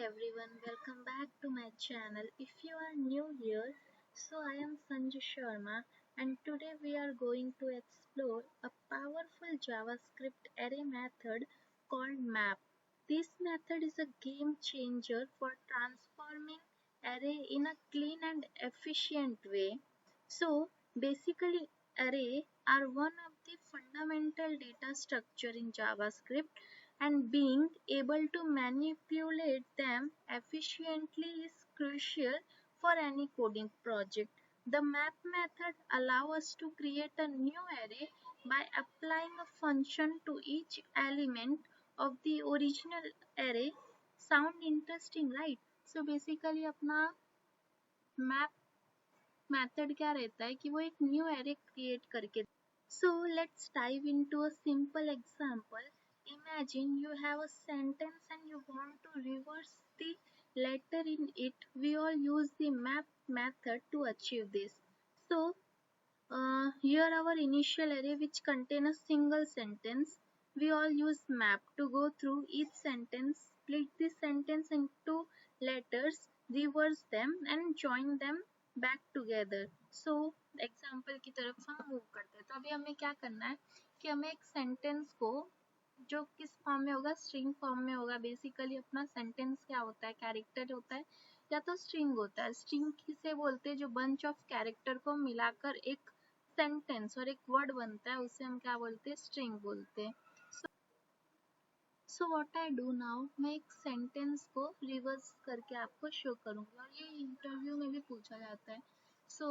everyone, welcome back to my channel. If you are new here, so I am Sanju Sharma and today we are going to explore a powerful JavaScript array method called map. This method is a game changer for transforming array in a clean and efficient way. So basically array are one of the fundamental data structure in JavaScript and being able to manipulate them efficiently is crucial for any coding project. The map method allows us to create a new array by applying a function to each element of the original array. Sound interesting, right? So basically अपना map method क्या रहता है कि वो एक new array create करके So let's dive into a simple example. Imagine you have a sentence and you want to reverse the letter in it. We all use the map method to achieve this. So here our initial array which contain a single sentence. We all use map to go through each sentence, split the sentence into letters, reverse them and join them back together. So example की तरफ हम move करते हैं तो अभी हमें क्या करना है कि हमें एक सेंटेंस को जो किस फॉर्म में होगा स्ट्रिंग फॉर्म में होगा बेसिकली अपना सेंटेंस क्या होता है कैरेक्टर होता है या तो स्ट्रिंग होता है स्ट्रिंग किसे बोलते हैं जो बंच ऑफ कैरेक्टर को मिलाकर एक सेंटेंस और एक वर्ड बनता है उसे हम क्या बोलते हैं स्ट्रिंग बोलते हैं so what I do now मैं एक सेंटेंस को रिवर्स करके आपको शो करूंगी और ये इंटरव्यू में भी पूछा जाता है सो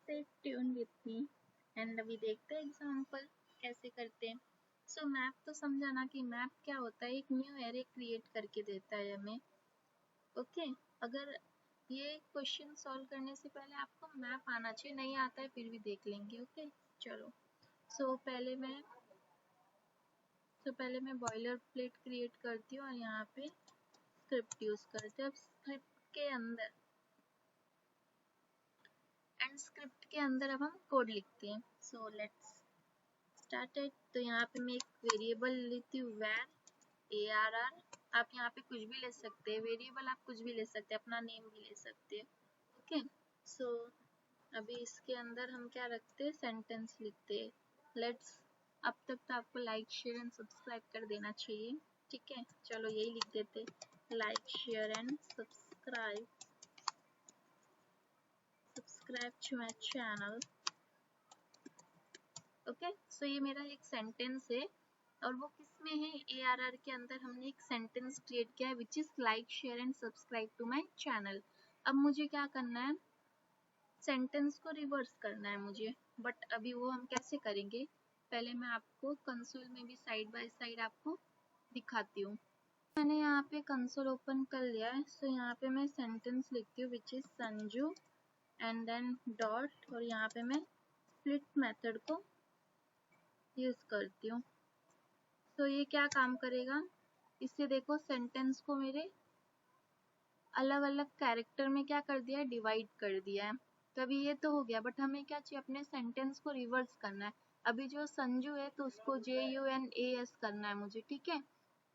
stay tuned with me and अभी देखते हैं एग्जांपल कैसे करते हैं सो मैप तो समझाना कि मैप क्या होता है एक न्यू एरे क्रिएट करके देता है हमें ओके अगर ये क्वेश्चन सॉल्व करने से पहले आपको मैप आना चाहिए नहीं आता है फिर भी देख लेंगे ओके चलो सो पहले मैं बॉयलर प्लेट क्रिएट करती हूँ और यहाँ पे स्क्रिप्ट यूज करते हैं अब स्क्रिप्ट के अंदर एंड स्क्रिप्ट के अंदर अब हम कोड लिखते हैं सो लेट्स स्टार्ट इट तो यहाँ पे मैं एक वेरिएबल लेती हूँ var arr आप यहाँ पे कुछ भी ले सकते हैं वेरिएबल आप कुछ भी ले सकते हैं अपना नेम भी ले सकते हैं ओके सो अभी इसके अंदर हम क्या रखते हैं सेंटेंस लिखते हैं लेट्स अब तक तो आपको लाइक शेयर एंड सब्सक्राइब कर देना चाहिए ठीक है चलो यही लिख देते like share and subscribe to my channel okay so ये मेरा एक सेंटेंस है और वो किस में है ARR के अंदर हमने एक सेंटेंस क्रिएट किया है which is like share and subscribe to my channel अब मुझे क्या करना है सेंटेंस को रिवर्स करना है मुझे बट अभी वो हम कैसे करेंगे पहले मैं आपको कंसोल में भी साइड बाय साइड आपको दिखाती हूँ मैंने यहाँ पे कंसोल ओपन कर लिया है सो यहाँ पे मैं सेंटेंस लिखती हूँ which is Sanju and then dot और यहाँ पे मैं स्प्लिट मेथड को यूज करती हूँ तो ये क्या काम करेगा इससे देखो सेंटेंस को मेरे अलग अलग कैरेक्टर में क्या कर दिया है डिवाइड कर दिया है तो अभी ये तो हो गया बट हमें क्या चाहिए अपने सेंटेंस को रिवर्स करना है अभी जो संजू है तो उसको JUNAS करना है मुझे ठीक है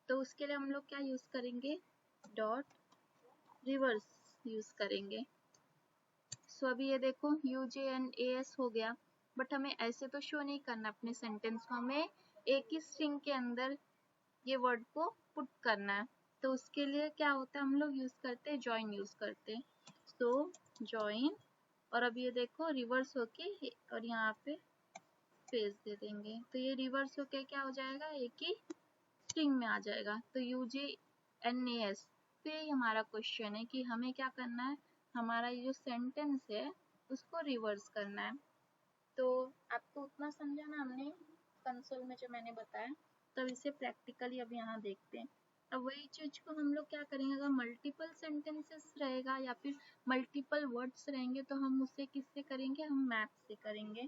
तो उसके लिए हम लोग क्या यूज करेंगे डॉट रिवर्स यूज करेंगे सो अभी ये देखो UJNAS हो गया बट हमें ऐसे तो शो नहीं करना अपने सेंटेंस को हमें एक ही स्ट्रिंग के अंदर ये वर्ड को पुट करना है तो उसके लिए क्या होता है हम लोग यूज करते हैं जॉइन यूज करते हैं सो जॉइन और अब ये देखो रिवर्स होके और यहाँ पे स्पेस दे देंगे तो ये रिवर्स होके क्या हो जाएगा एक ही स्ट्रिंग में आ जाएगा तो UJNAS तो ये हमारा क्वेश्चन है कि हमें क्या करना है हमारा ये जो सेंटेंस है उसको रिवर्स करना है तो आपको उतना समझा ना हमने कंसोल में जो मैंने बताया तब इसे प्रैक्टिकली अब यहाँ देखते हैं अब वही चीज को हम लोग क्या करेंगे अगर मल्टीपल सेंटेंसेस रहेगा या फिर मल्टीपल वर्ड्स रहेंगे तो हम उसे किससे करेंगे हम मैप से करेंगे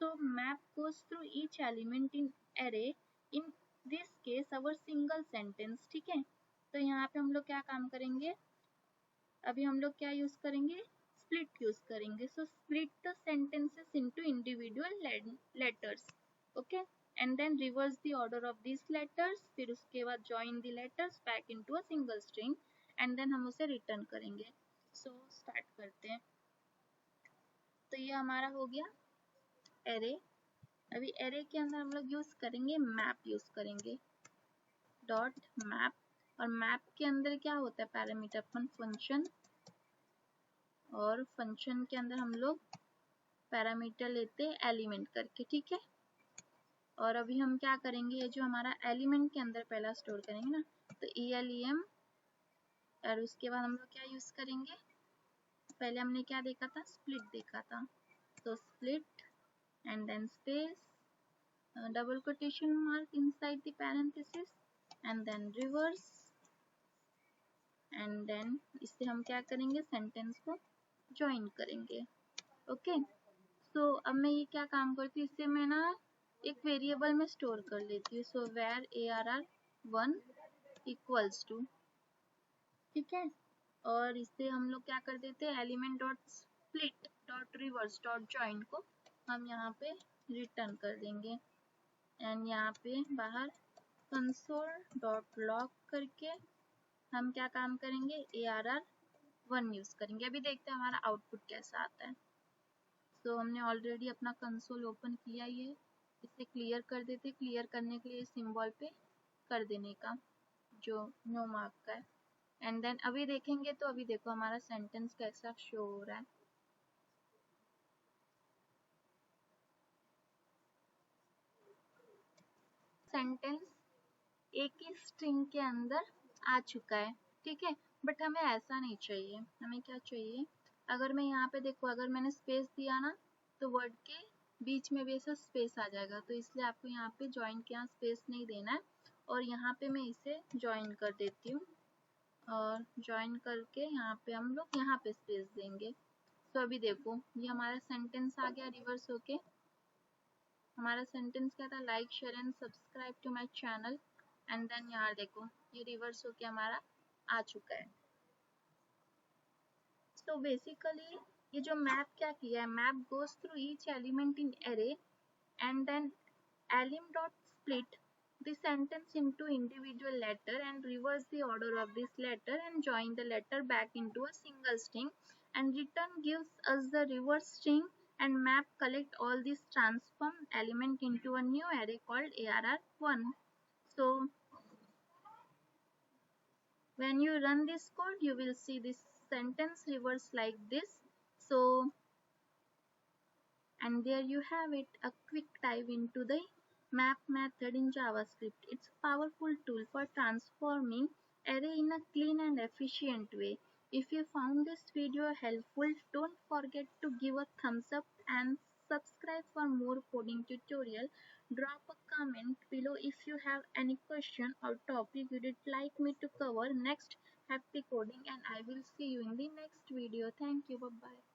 so map goes through each element in array in this case our single sentence ठीक है तो यहाँ पे हम लोग क्या काम करेंगे अभी हम लोग क्या यूज करेंगे स्प्लिट यूज करेंगे so split the sentences into individual letters okay and then reverse the order of these letters, फिर उसके बाद join the letters back into a single string and then हम उसे return करेंगे. So start करते हैं. तो ये हमारा हो गया array. अभी array के अंदर हम लोग यूज करेंगे map यूज करेंगे डॉट मैप, और मैप के अंदर क्या होता है पैरामीटर अपन फंक्शन, और फंक्शन के अंदर हम लोग पैरामीटर लेते हैं एलिमेंट करके, ठीक है. और अभी हम क्या करेंगे, ये जो हमारा एलिमेंट के अंदर पहला स्टोर करेंगे ना, तो ELEM, और उसके बाद हम लोग क्या यूज करेंगे, पहले हमने क्या देखा था, स्प्लिट देखा था, तो split and then space double quotation mark inside the parenthesis and then reverse, and then इससे हम क्या करेंगे, सेंटेंस को ज्वाइन करेंगे. ओके, सो अब मैं ये क्या काम करती हूँ, इससे मैं ना एक वेरिएबल में स्टोर कर लेती हूँ. So where ARR1 equals to, ठीक है. और इससे हम लोग क्या कर देते हैं, element dot split dot reverse dot join को हम यहाँ पे रिटर्न कर देंगे. एंड यहाँ पे बाहर कंसोल डॉट लॉग करके हम क्या काम करेंगे, ARR1 यूज करेंगे. अभी देखते हैं हमारा आउटपुट कैसा आता है. तो हमने ऑलरेडी अपना कंसोल ओपन किया ही है, इसे क्लियर कर देते. क्लियर करने के लिए सिंबल पे कर देने का जो नो मार्क का है. एंड देन अभी देखेंगे तो अभी देखो हमारा सेंटेंस कैसा शो हो रहा है. सेंटेंस एक ही स्ट्रिंग के अंदर आ चुका है, ठीक है. बट हमें ऐसा नहीं चाहिए, हमें क्या चाहिए, अगर मैं यहाँ पे देखो, अगर मैंने स्पेस दिया ना, तो वर्ड के बीच में भी ऐसा स्पेस आ जाएगा. तो इसलिए आपको यहाँ पे ज्वाइन के यहाँ स्पेस नहीं देना है, और यहाँ पे मैं इसे ज्वाइन कर देती हूँ, और ज्वाइन करके यहाँ पे हम लोग यहाँ पे स्पेस देंगे. तो अभी देखो ये हमारा सेंटेंस आ गया रिवर्स होके. हमारा सेंटेंस क्या था, like share and subscribe to my channel, and then यहाँ देखो ये रिवर्स होके हमारा आ चुका है. तो बेसिकली ये जो मैप क्या किया है, map goes through each element in array and then elim dot split the sentence into individual letter and reverse the order of this letter and join the letter back into a single string, and return gives us the reverse string, and map collect all these transform element into a new array called ARR1. So when you run this code, you will see this sentence reverse like this. So, and there you have it, a quick dive into the map method in JavaScript. It's a powerful tool for transforming array in a clean and efficient way. If you found this video helpful, don't forget to give a thumbs up and subscribe for more coding tutorial. Drop a comment below if you have any question or topic you'd like me to cover next. Happy coding, and I will see you in the next video. Thank you. Bye bye.